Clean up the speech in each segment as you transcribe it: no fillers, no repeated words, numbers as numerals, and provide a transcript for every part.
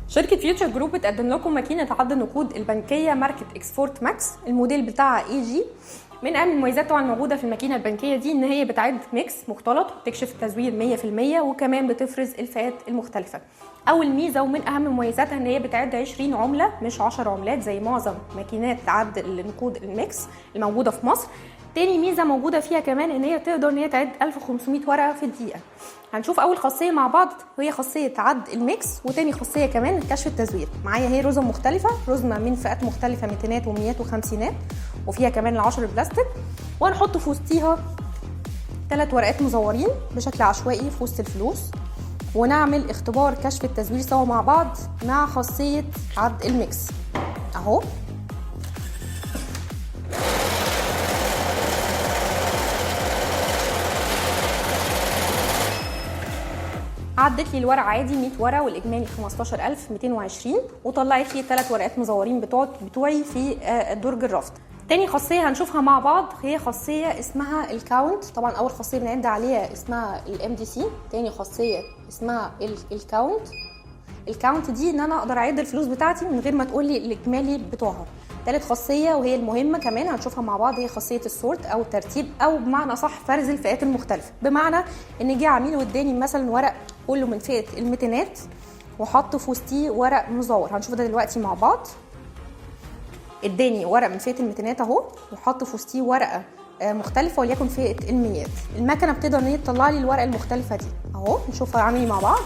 شركة فيوتشر جروب بتقدم لكم ماكينة عد النقود البنكية ماركة اكسفورت ماكس. الموديل بتاعها اي جي. من اهم المميزات طبعا الموجودة في الماكينة البنكية دي ان هي بتعد ميكس مختلط وبتكشف التزوير 100%، وكمان بتفرز الفئات المختلفة. اول ميزة ومن اهم مميزاتها ان هي بتعد 20 عملة مش 10 عملات زي معظم ماكينات عد النقود الميكس الموجودة في مصر. تاني ميزة موجودة فيها كمان ان هي تقدر ان هي تعد 1500 ورقة في الدقيقة. هنشوف اول خاصيه مع بعض وهي خاصيه عد الميكس، وتاني خاصيه كمان كشف التزوير. معايا هي رزم مختلفه، رزمه من فئات مختلفه، ميتينات وميات وخمسينات، وفيها كمان العشر بلاستيك، وهنحط في وسطيها 3 ورقات مزورين بشكل عشوائي في وسط الفلوس، ونعمل اختبار كشف التزوير سوا مع بعض مع خاصيه عد الميكس اهو. عدت لي الورق عادي 100 ورقه والاجمالي 15220، وطلعت لي 3 ورقات مزورين بتوعي في درج الرفض. تاني خاصيه هنشوفها مع بعض هي خاصيه اسمها الكاونت. طبعا اول خاصيه بنعد عليها اسمها الام دي سي، تاني خاصيه اسمها الكاونت. الكاونت دي ان انا اقدر اعد الفلوس بتاعتي من غير ما تقول لي الاجمالي بتوعها. تالت خاصيه وهي المهمه كمان هنشوفها مع بعض هي خاصيه السورت او الترتيب، او بمعنى صح فرز الفئات المختلفه. بمعنى ان جه عميل واداني مثلا ورق كله من فئه الميتينات وحط في وسطيه ورق مزور. هنشوف ده دلوقتي مع بعض. اداني ورق من فئه الميتينات اهو وحط في وسطيه ورقه مختلفه وليكن فئه الميات. المكنه بتقدر ان هي تطلع لي الورقه المختلفه دي اهو. نشوفها عاملين مع بعض.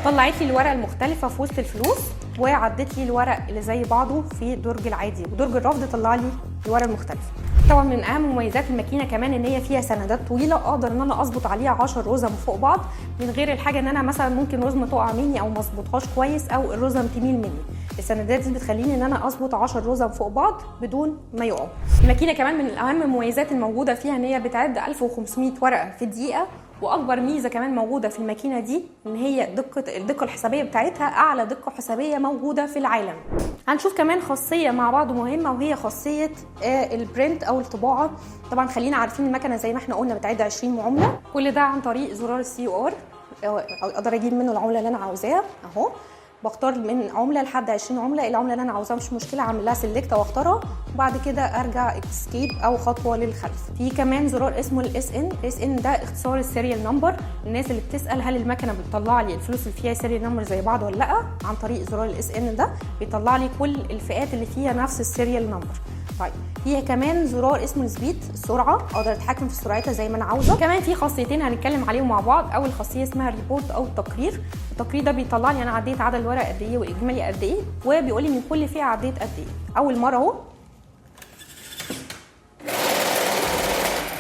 طلعت لي الورقه المختلفه في وسط الفلوس، وعدت لي الورق اللي زي بعضه في درج العادي، ودرج الرفض طلع لي الورق المختلفه. طبعا من اهم مميزات الماكينه كمان ان هي فيها سندات طويله، اقدر ان انا اظبط عليها 10 رزم فوق بعض من غير الحاجه ان انا مثلا ممكن رزمه تقع مني او ما اظبطهاش كويس او الرزم تميل مني. السندات دي بتخليني ان انا اظبط 10 رزم فوق بعض بدون ما يقعوا. الماكينه كمان من اهم المميزات الموجوده فيها ان هي بتعد 1500 ورقه في الدقيقه. واكبر ميزه كمان موجوده في الماكينه دي ان هي الدقه الحسابيه بتاعتها اعلى دقه حسابيه موجوده في العالم. هنشوف كمان خاصيه مع بعض مهمه وهي خاصيه البرنت او الطباعه. طبعا خلينا عارفين المكنه زي ما احنا قلنا بتعد 20 عمله، كل ده عن طريق زرار السي ار، اقدر اجيب منه العمله اللي انا عاوزاها اهو. بختار من عمله لحد 20 عمله، العمله اللي انا عاوزاها مش مشكله اعمل لها سيلكت او اختارها، وبعد كده ارجع اسكيب او خطوه للخلف. في كمان زرار اسمه الاس ان ده اختصار السيريال نمبر. الناس اللي بتسال هل المكنه بتطلع لي الفلوس اللي فيها سيريال نمبر زي بعض ولا لا، عن طريق زرار الاس ان ده بيطلع لي كل الفئات اللي فيها نفس السيريال نمبر. طيب فيها كمان زرار اسمه السبيد، السرعه، اقدر اتحكم في سرعتها زي ما انا عاوزه. كمان في خاصيتين هنتكلم عليهم مع بعض. اول خاصيه اسمها الريبورت او التقرير. التقرير ده بيطلع لي انا عديت عدد الورق قد ايه والاجمالي قد ايه، وبيقول لي من كل فئه عديت قد ايه. اول مره اهو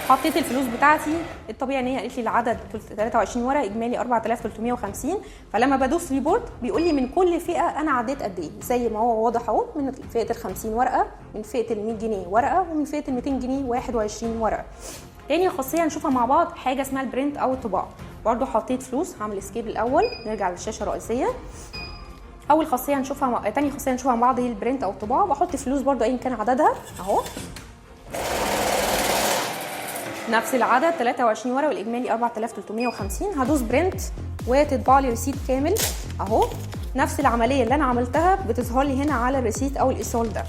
حطيت الفلوس بتاعتي، الطبيعي ان هي قالت لي العدد 23 ورقه اجمالي 4350. فلما بدوس ريبورت بيقول لي من كل فئه انا عديت قد ايه، زي ما هو واضح اهو، من فئه ال 50 ورقه، من فئه ال 100 جنيه ورقه، ومن فئه ال 200 جنيه 21 ورقه. تاني خاصيه هنشوفها مع بعض حاجه اسمها البرنت او الطباعه. برده حطيت فلوس، هعمل اسكيب الاول نرجع للشاشه الرئيسيه. اول خاصيه هنشوفها، تاني خاصيه هنشوفها مع بعض هي البرنت او الطباعه. بحط فلوس برده ايا كان عددها اهو، نفس العدد 23 ورقه والاجمالي 4350. هدوس برنت وتطبع لي ريسيت كامل اهو. نفس العمليه اللي انا عملتها بتظهر لي هنا على الريسيت او الايصال ده.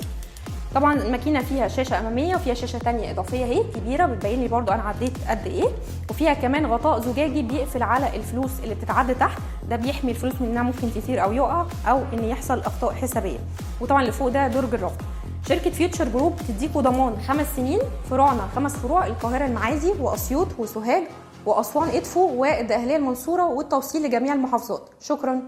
طبعا الماكينه فيها شاشه اماميه وفيها شاشه ثانيه اضافيه اهي كبيره بتبين لي برده انا عديت قد ايه، وفيها كمان غطاء زجاجي بيقفل على الفلوس اللي بتتعد تحت، ده بيحمي الفلوس من انها ممكن تطير او يقع او ان يحصل اخطاء حسابيه. وطبعا اللي فوق ده درج الرفض. شركه فيوتشر جروب بتديكوا ضمان 5 سنين. فروعنا 5 فروع: القاهره، المعادي، واسيوط، وسوهاج، واسوان، ادفو، والدقهليه، المنصوره، والتوصيل لجميع المحافظات. شكرا.